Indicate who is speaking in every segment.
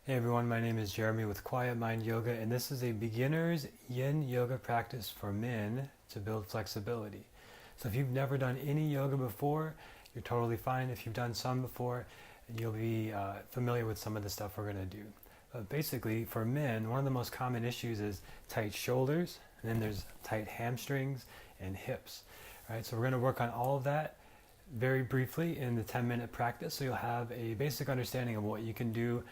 Speaker 1: Hey everyone, my name is Jeremy with Quietmind Yoga, and this is a beginner's yin yoga practice for men to build flexibility. So if you've never done any yoga before, you're totally fine. If you've done some before, you'll be familiar with some of the stuff we're going to do. Basically, for men, one of the most common issues is tight shoulders, and then there's tight hamstrings and hips. Right? So we're going to work on all of that very briefly in the 10-minute practice, so you'll have a basic understanding of what you can do.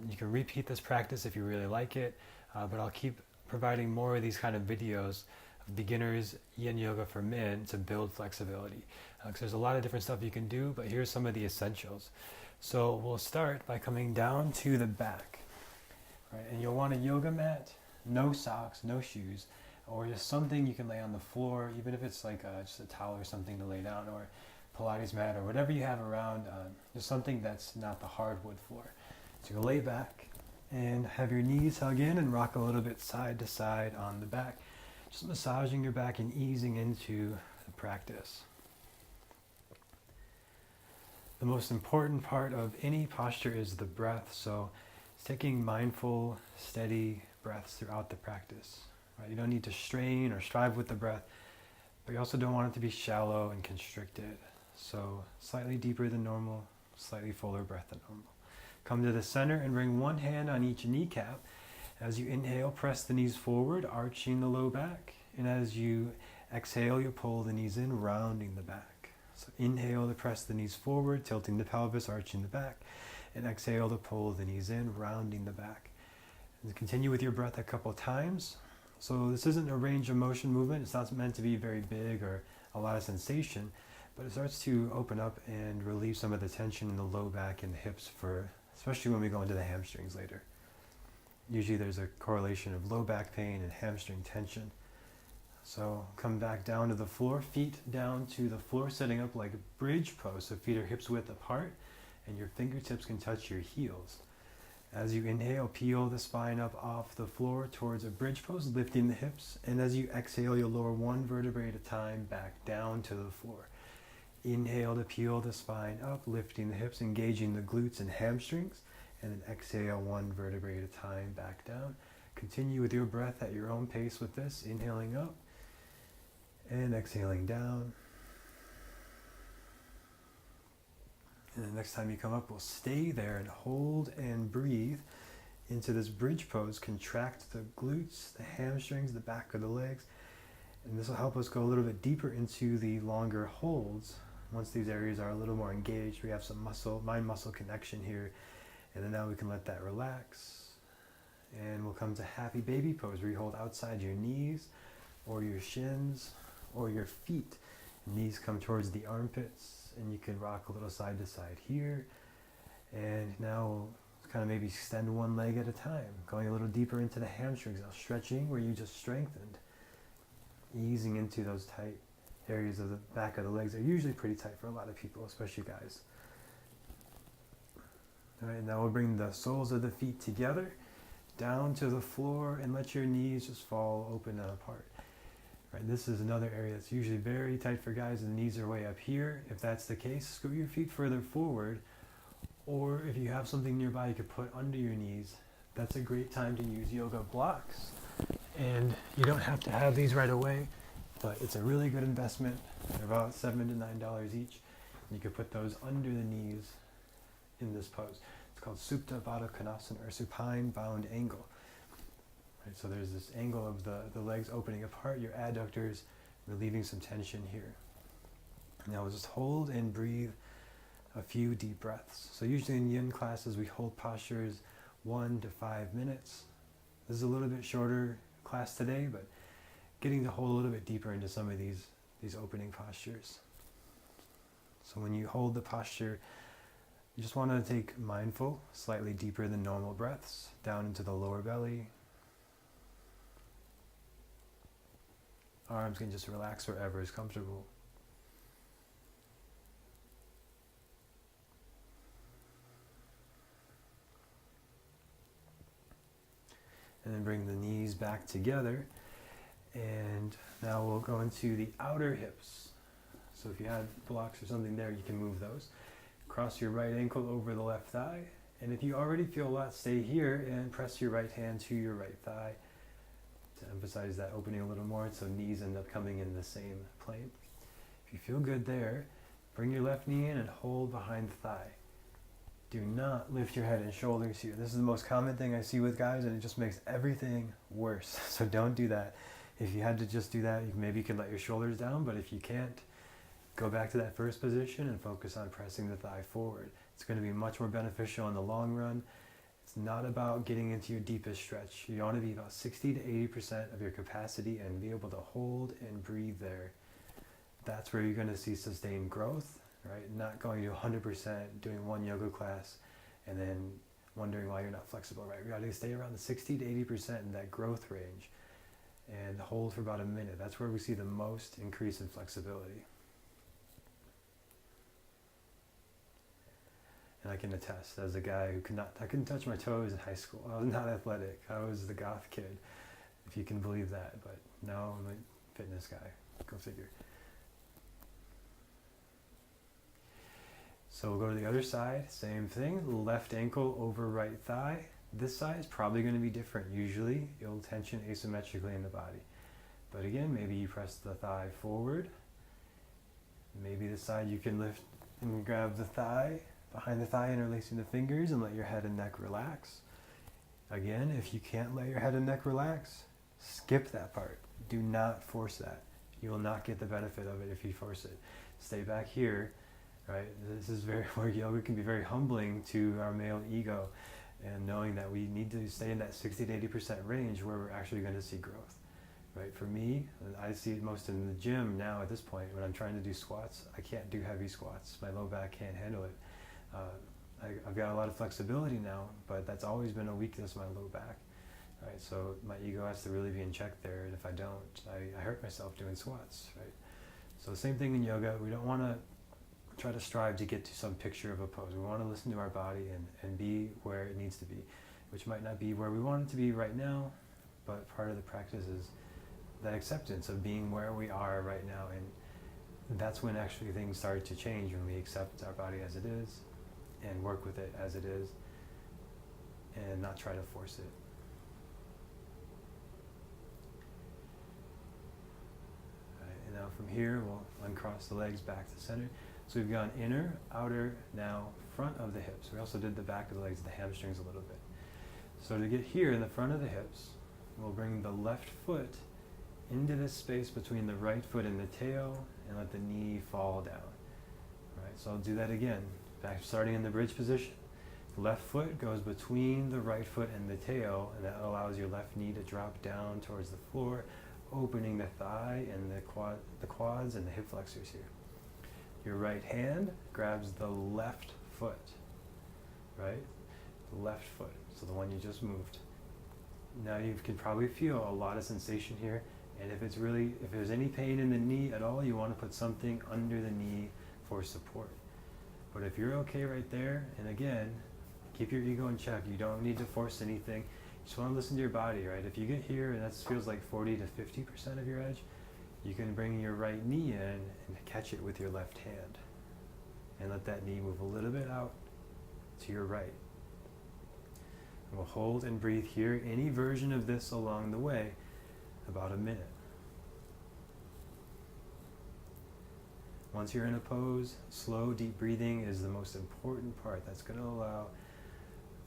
Speaker 1: You can repeat this practice if you really like it, but I'll keep providing more of these kind of videos of beginners yin yoga for men to build flexibility. Because there's a lot of different stuff you can do, but here's some of the essentials. So we'll start by coming down to the back, right? And you'll want a yoga mat, no socks, no shoes, or just something you can lay on the floor, even if it's like just a towel or something to lay down, or Pilates mat, or whatever you have around, just something that's not the hardwood floor. So you'll lay back and have your knees hug in and rock a little bit side to side on the back, just massaging your back and easing into the practice. The most important part of any posture is the breath, so it's taking mindful, steady breaths throughout the practice. Right? You don't need to strain or strive with the breath, but you also don't want it to be shallow and constricted. So slightly deeper than normal, slightly fuller breath than normal. Come to the center and bring one hand on each kneecap. As you inhale, press the knees forward, arching the low back. And as you exhale, you pull the knees in, rounding the back. So inhale to press the knees forward, tilting the pelvis, arching the back. And exhale to pull the knees in, rounding the back. And continue with your breath a couple times. So this isn't a range of motion movement. It's not meant to be very big or a lot of sensation, but it starts to open up and relieve some of the tension in the low back and the hips, especially when we go into the hamstrings later. Usually there's a correlation of low back pain and hamstring tension. So come back down to the floor, feet down to the floor, setting up like a bridge pose, so feet are hips width apart and your fingertips can touch your heels. As you inhale, peel the spine up off the floor towards a bridge pose, lifting the hips. And as you exhale, you'll lower one vertebrae at a time back down to the floor. Inhale to peel the spine up, lifting the hips, engaging the glutes and hamstrings. And then exhale one vertebrae at a time back down. Continue with your breath at your own pace with this, inhaling up and exhaling down. And the next time you come up, we'll stay there and hold and breathe into this bridge pose. Contract the glutes, the hamstrings, the back of the legs. And this will help us go a little bit deeper into the longer holds. Once these areas are a little more engaged, we have some mind-muscle connection here. And then now we can let that relax. And we'll come to happy baby pose, where you hold outside your knees or your shins or your feet. Knees come towards the armpits, and you can rock a little side to side here. And now we'll kind of maybe extend one leg at a time, going a little deeper into the hamstrings, now stretching where you just strengthened, easing into those tight areas of the back of the legs. They're usually pretty tight for a lot of people, especially guys. All right, now we'll bring the soles of the feet together, down to the floor, and let your knees just fall open and apart. Right, this is another area that's usually very tight for guys, and the knees are way up here. If that's the case, scoot your feet further forward, or if you have something nearby you could put under your knees, that's a great time to use yoga blocks. And you don't have to have these right away, but it's a really good investment. They're about $7 to $9 each. And you can put those under the knees in this pose. It's called Supta Baddha Konasana, or supine bound angle. Right, so there's this angle of the legs opening apart, your adductors relieving some tension here. Now we'll just hold and breathe a few deep breaths. So usually in yin classes we hold postures 1 to 5 minutes. This is a little bit shorter class today, but getting to hold a little bit deeper into some of these opening postures. So when you hold the posture, you just want to take mindful, slightly deeper than normal breaths down into the lower belly. Arms can just relax wherever is comfortable. And then bring the knees back together. And now we'll go into the outer hips. So if you had blocks or something there, you can move those. Cross your right ankle over the left thigh And if you already feel a lot, stay here and press your right hand to your right thigh to emphasize that opening a little more, so knees end up coming in the same plane. If you feel good there, bring your left knee in and hold behind the thigh. Do not lift your head and shoulders here. This is the most common thing I see with guys, and it just makes everything worse. So don't do that. If you had to just do that, maybe you can let your shoulders down, but if you can't, go back to that first position and focus on pressing the thigh forward. It's going to be much more beneficial in the long run. It's not about getting into your deepest stretch. You want to be about 60 to 80% of your capacity and be able to hold and breathe there. That's where you're going to see sustained growth, right? Not going to 100%, doing one yoga class, and then wondering why you're not flexible, right? We got to stay around the 60 to 80% in that growth range and hold for about a minute. That's where we see the most increase in flexibility. And I can attest, as a guy who I couldn't touch my toes in high school. I was not athletic. I was the goth kid, if you can believe that. But now I'm a fitness guy. Go figure. So we'll go to the other side. Same thing. Left ankle over right thigh. This side is probably going to be different. Usually you'll tension asymmetrically in the body. But again, maybe you press the thigh forward. Maybe this side you can lift and grab the thigh, behind the thigh, interlacing the fingers, and let your head and neck relax. Again, if you can't let your head and neck relax, skip that part. Do not force that. You will not get the benefit of it if you force it. Stay back here, right? This is where yoga can be very humbling to our male ego, and knowing that we need to stay in that 60 to 80% range where we're actually going to see growth. Right, for me, I see it most in the gym now at this point. When I'm trying to do squats, I can't do heavy squats. My low back can't handle it. I've got a lot of flexibility now, but that's always been a weakness, my low back. Right, so my ego has to really be in check there, and if I don't, I hurt myself doing squats. Right, so same thing in yoga. We don't want to try to strive to get to some picture of a pose. We want to listen to our body and be where it needs to be, which might not be where we want it to be right now, but part of the practice is that acceptance of being where we are right now, and that's when actually things start to change, when we accept our body as it is and work with it as it is and not try to force it. Right, and now from here we'll uncross the legs back to center. So we've gone inner, outer, now front of the hips. We also did the back of the legs, the hamstrings a little bit. So to get here in the front of the hips, we'll bring the left foot into this space between the right foot and the tail, and let the knee fall down. Right, so I'll do that again. Back, starting in the bridge position. The left foot goes between the right foot and the tail, and that allows your left knee to drop down towards the floor, opening the thigh and the quads and the hip flexors here. Your right hand grabs the left foot, right? The left foot, so the one you just moved. Now you can probably feel a lot of sensation here. And if there's any pain in the knee at all, you want to put something under the knee for support. But if you're okay right there, and again, keep your ego in check. You don't need to force anything. You just want to listen to your body, right? If you get here and that feels like 40 to 50% of your edge, you can bring your right knee in and catch it with your left hand. And let that knee move a little bit out to your right. And we'll hold and breathe here, any version of this along the way, about a minute. Once you're in a pose, slow, deep breathing is the most important part. That's going to allow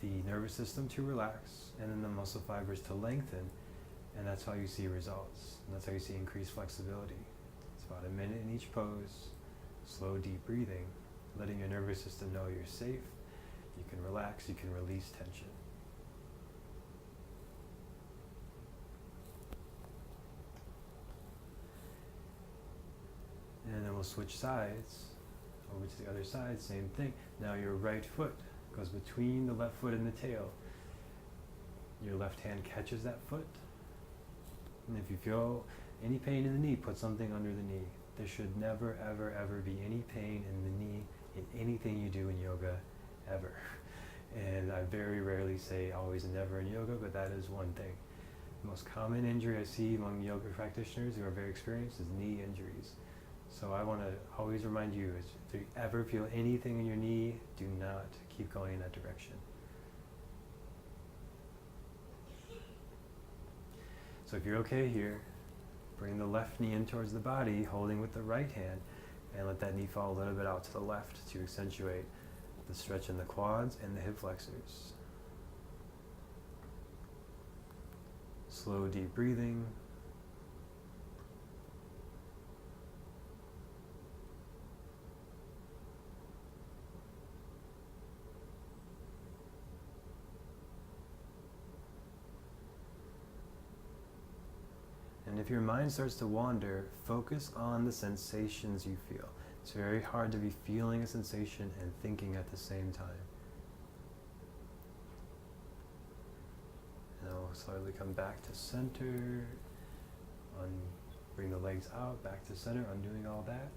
Speaker 1: the nervous system to relax and then the muscle fibers to lengthen, and that's how you see results. And that's how you see increased flexibility. It's about a minute in each pose, slow, deep breathing, letting your nervous system know you're safe, you can relax, you can release tension. And then we'll switch sides, over to the other side, same thing. Now your right foot goes between the left foot and the tail. Your left hand catches that foot. And if you feel any pain in the knee, put something under the knee. There should never, ever, ever be any pain in the knee in anything you do in yoga, ever. And I very rarely say always and never in yoga, but that is one thing. The most common injury I see among yoga practitioners who are very experienced is knee injuries. So I want to always remind you, if you ever feel anything in your knee, do not keep going in that direction. So if you're okay here, bring the left knee in towards the body, holding with the right hand, and let that knee fall a little bit out to the left to accentuate the stretch in the quads and the hip flexors. Slow, deep breathing. And if your mind starts to wander, focus on the sensations you feel. It's very hard to be feeling a sensation and thinking at the same time. And then we'll slowly come back to center. Bring the legs out, back to center, undoing all that.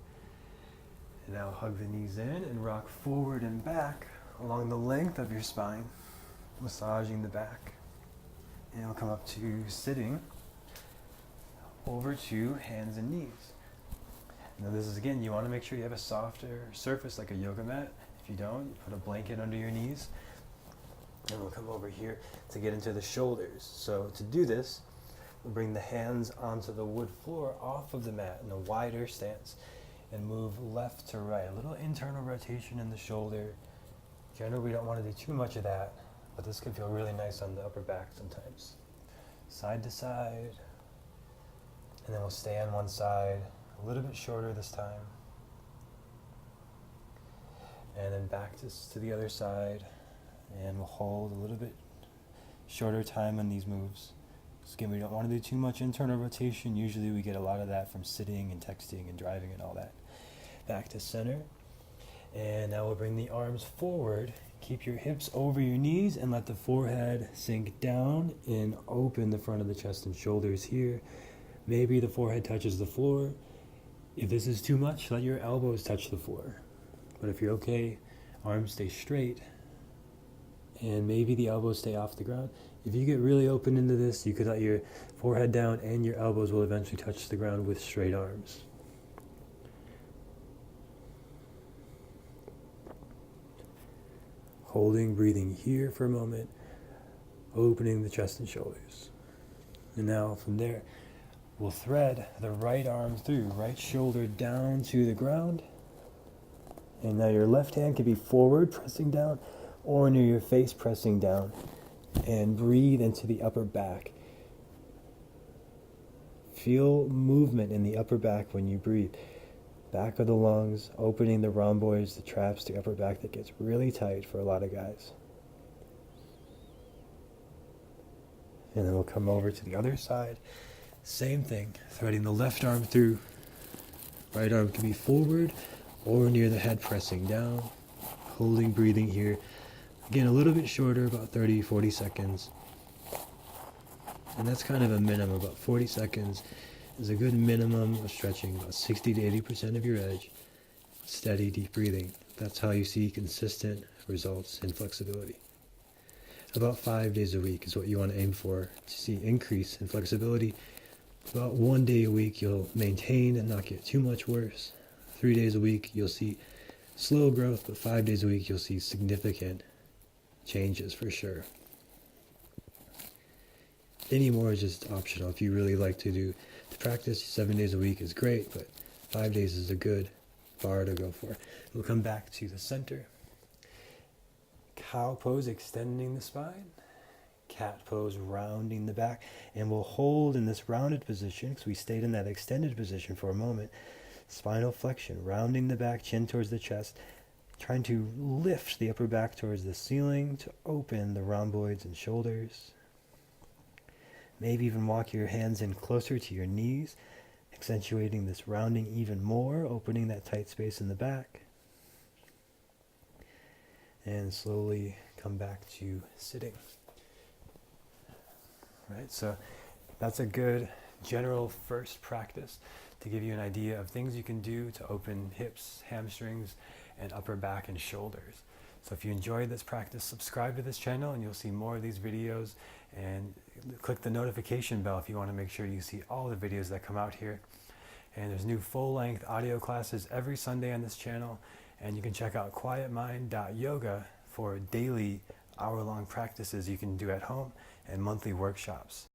Speaker 1: And now hug the knees in and rock forward and back along the length of your spine, massaging the back. And we'll come up to sitting, over to hands and knees. Now this is, again, you want to make sure you have a softer surface like a yoga mat. If you don't, put a blanket under your knees. And we'll come over here to get into the shoulders. So to do this, we'll bring the hands onto the wood floor off of the mat in a wider stance and move left to right. A little internal rotation in the shoulder. Generally, we don't want to do too much of that, but this can feel really nice on the upper back sometimes. Side to side. And then we'll stay on one side, a little bit shorter this time. And then back to the other side. And we'll hold a little bit shorter time on these moves. So again, we don't want to do too much internal rotation. Usually we get a lot of that from sitting and texting and driving and all that. Back to center. And now we'll bring the arms forward. Keep your hips over your knees and let the forehead sink down and open the front of the chest and shoulders here. Maybe the forehead touches the floor. If this is too much, let your elbows touch the floor. But if you're okay, arms stay straight. And maybe the elbows stay off the ground. If you get really open into this, you could let your forehead down and your elbows will eventually touch the ground with straight arms. Holding, breathing here for a moment, opening the chest and shoulders. And now from there, we'll thread the right arm through, right shoulder down to the ground. And now your left hand can be forward, pressing down, or near your face, pressing down. And breathe into the upper back. Feel movement in the upper back when you breathe. Back of the lungs, opening the rhomboids, the traps, the upper back that gets really tight for a lot of guys. And then we'll come over to the other side. Same thing, threading the left arm through. Right arm can be forward or near the head, pressing down. Holding, breathing here. Again, a little bit shorter, about 30, 40 seconds. And that's kind of a minimum, about 40 seconds is a good minimum of stretching, about 60 to 80% of your edge. Steady, deep breathing. That's how you see consistent results in flexibility. About 5 days a week is what you want to aim for to see increase in flexibility. About 1 day a week you'll maintain and not get too much worse. 3 days a week you'll see slow growth, but 5 days a week you'll see significant changes for sure. Any more is just optional. If you really like to do the practice, 7 days a week is great, but 5 days is a good bar to go for. We'll come back to the center. Cow pose, extending the spine. Cat pose, rounding the back. And we'll hold in this rounded position, because we stayed in that extended position for a moment. Spinal flexion, rounding the back, chin towards the chest. Trying to lift the upper back towards the ceiling to open the rhomboids and shoulders. Maybe even walk your hands in closer to your knees, accentuating this rounding even more, opening that tight space in the back. And slowly come back to sitting. Right, so that's a good general first practice to give you an idea of things you can do to open hips, hamstrings, and upper back and shoulders. So if you enjoyed this practice, subscribe to this channel and you'll see more of these videos, and click the notification bell if you want to make sure you see all the videos that come out here. And there's new full-length audio classes every Sunday on this channel, and you can check out quietmind.yoga for daily hour-long practices you can do at home and monthly workshops.